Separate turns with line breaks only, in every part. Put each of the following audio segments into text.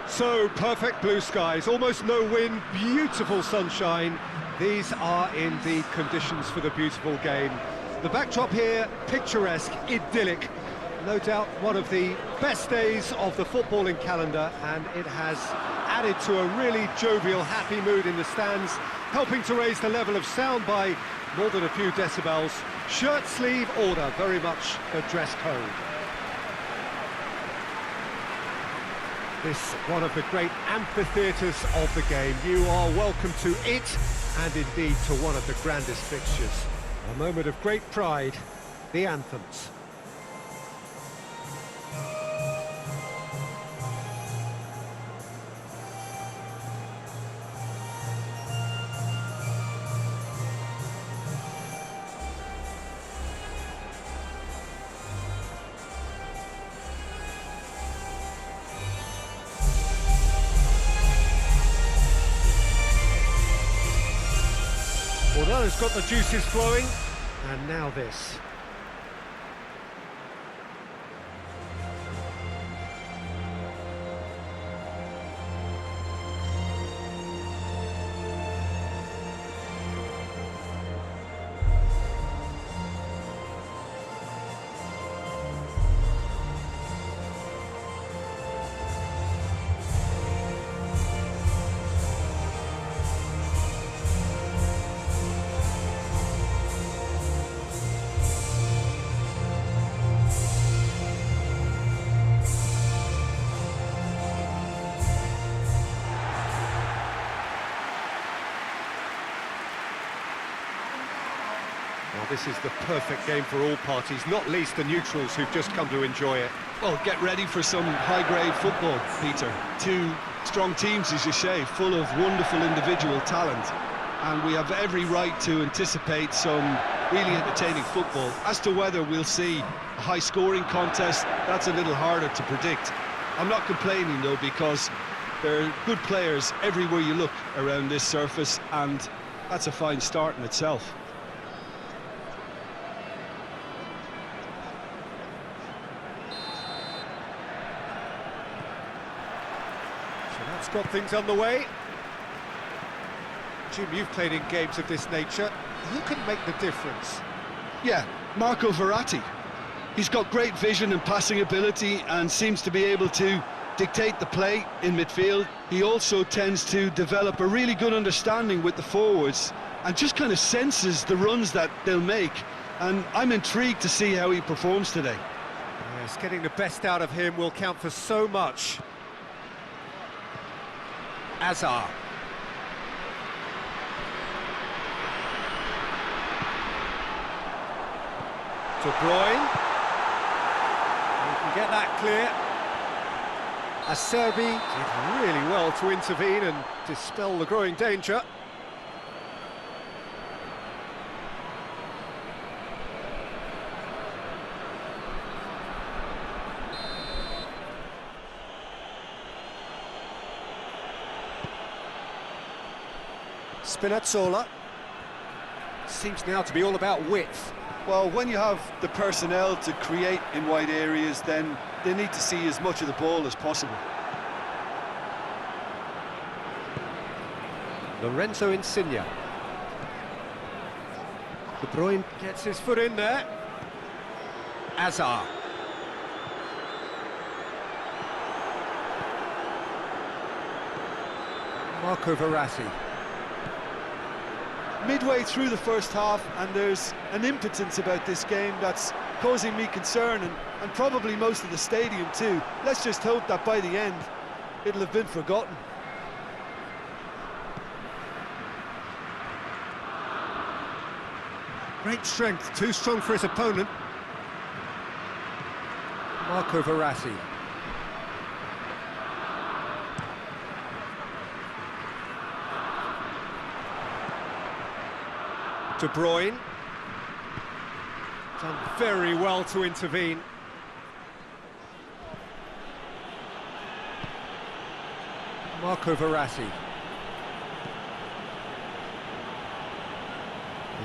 So, perfect blue skies, almost no wind, beautiful sunshine. These are indeed conditions for the beautiful game. The backdrop here, picturesque, idyllic. No doubt one of the best days of the footballing calendar, and it has added to a really jovial, happy mood in the stands, helping to raise the level of sound by more than a few decibels. Shirt sleeve order, very much the dress code. This one of the great amphitheatres of the game. You are welcome to it, and indeed to one of the grandest fixtures. A moment of great pride, the anthems. Well, that has got the juices flowing, and now this. Well, this is the perfect game for all parties, not least the neutrals who've just come to enjoy it.
Well, get ready for some high-grade football, Peter. Two strong teams, as you say, full of wonderful individual talent. And we have every right to anticipate some really entertaining football. As to whether we'll see a high-scoring contest, that's a little harder to predict. I'm not complaining, though, because there are good players everywhere you look around this surface, and that's a fine start in itself.
That's got things underway. Jim, you've played in games of this nature. Who can make the difference?
Yeah, Marco Verratti. He's got great vision and passing ability and seems to be able to dictate the play in midfield. He also tends to develop a really good understanding with the forwards and just kind of senses the runs that they'll make. And I'm intrigued to see how he performs today.
Yes, getting the best out of him will count for so much. Azar. De Bruyne. You can get that clear. Acerbi did really well to intervene and dispel the growing danger. Spinazzola. Seems now to be all about width.
Well, when you have the personnel to create in wide areas, then they need to see as much of the ball as possible.
Lorenzo Insigne. De Bruyne gets his foot in there. Azar. Marco Verratti.
Midway through the first half, and there's an impotence about this game that's causing me concern, and probably most of the stadium too. Let's just hope that by the end it'll have been forgotten.
Great strength, too strong for his opponent. Marco Verratti. De Bruyne. Done very well to intervene. Marco Verratti.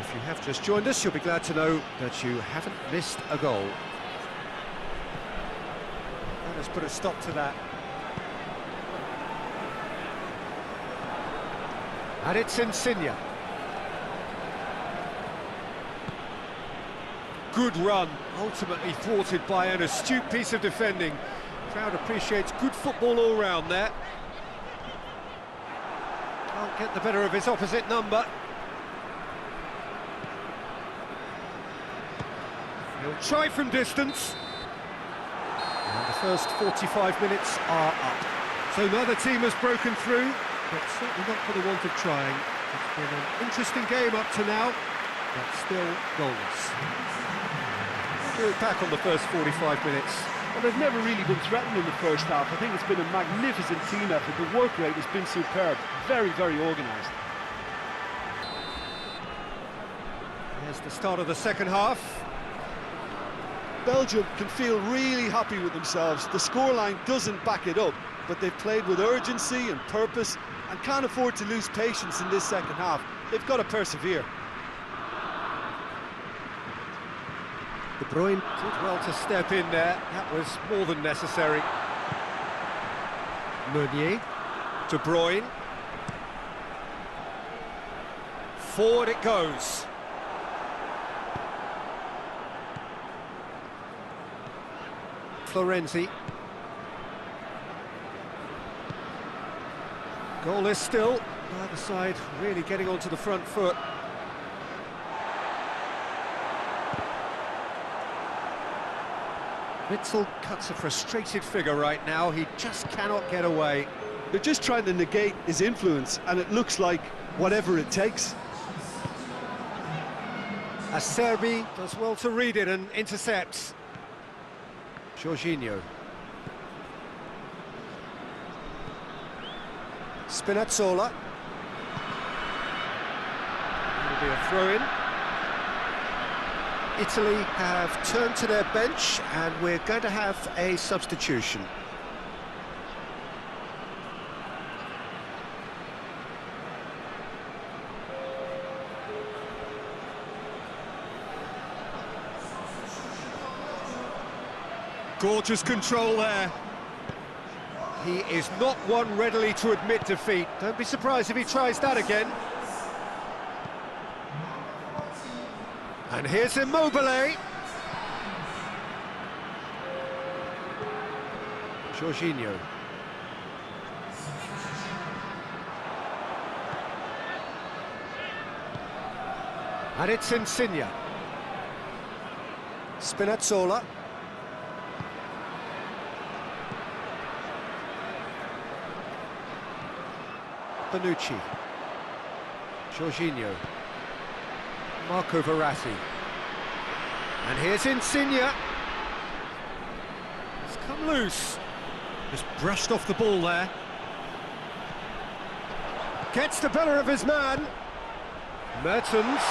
If you have just joined us, you'll be glad to know that you haven't missed a goal. Let us put a stop to that. And it's Insigne. Good run, ultimately thwarted by an astute piece of defending. Crowd appreciates good football all round there. Can't get the better of his opposite number. He'll try from distance. And the first 45 minutes are up. So neither team has broken through, but certainly not for the want of trying. It's been an interesting game up to now, but still goalless. We'll look back on the first 45 minutes.
Well, they've never really been threatened in the first half. I think it's been a magnificent team effort. The work rate has been superb. Very, very organised.
Here's the start of the second half.
Belgium can feel really happy with themselves. The scoreline doesn't back it up, but they've played with urgency and purpose and can't afford to lose patience in this second half. They've got to persevere.
De Bruyne did well to step in there. That was more than necessary. Meunier. De Bruyne. Forward it goes. Florenzi. Goalless still. Either side really getting onto the front foot. Witsel cuts a frustrated figure right now. He just cannot get away.
They're just trying to negate his influence, and it looks like whatever it takes.
Acerbi does well to read it and intercepts. Jorginho. Spinazzola. It'll be a throw-in. Italy have turned to their bench and we're going to have a substitution. Gorgeous control there. He is not one readily to admit defeat. Don't be surprised if he tries that again. And here's Immobile. Jorginho. And it's Insigne. Spinazzola. Bonucci. Jorginho. Marco Verratti. And here's Insigne. It's come loose. Just brushed off the ball there. Gets the better of his man. Mertens.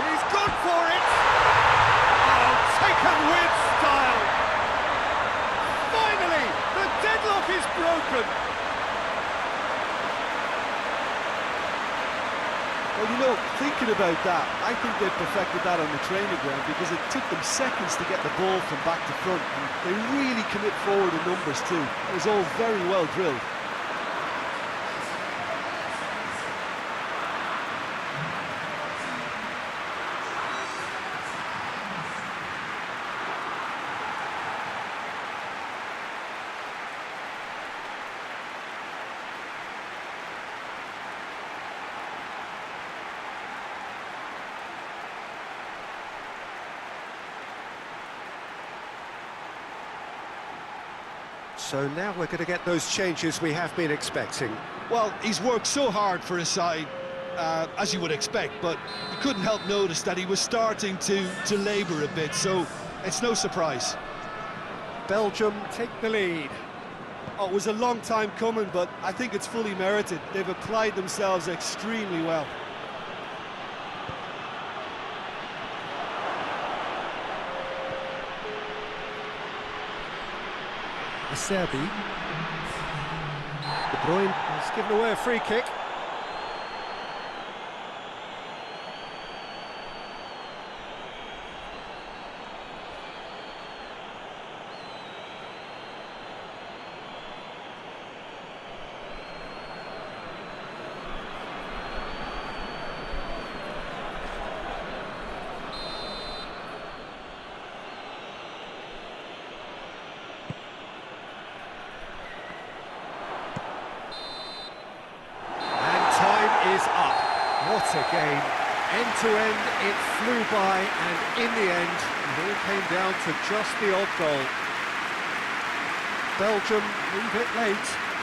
He's gone for it. Oh, taken with style. Finally, the deadlock is broken.
Well, you know, thinking about that, I think they perfected that on the training ground because it took them seconds to get the ball from back to front. And they really commit forward in numbers too. It was all very well drilled.
So now we're going to get those changes we have been expecting.
Well, he's worked so hard for his side, as you would expect, but you couldn't help notice that he was starting to labour a bit, so it's no surprise.
Belgium take the lead.
Oh, it was a long time coming, but I think it's fully merited. They've applied themselves extremely well.
Acerbi. De Bruyne has given away a free kick. What a game. End to end, it flew by, and in the end, it all came down to just the odd goal. Belgium, a little bit late,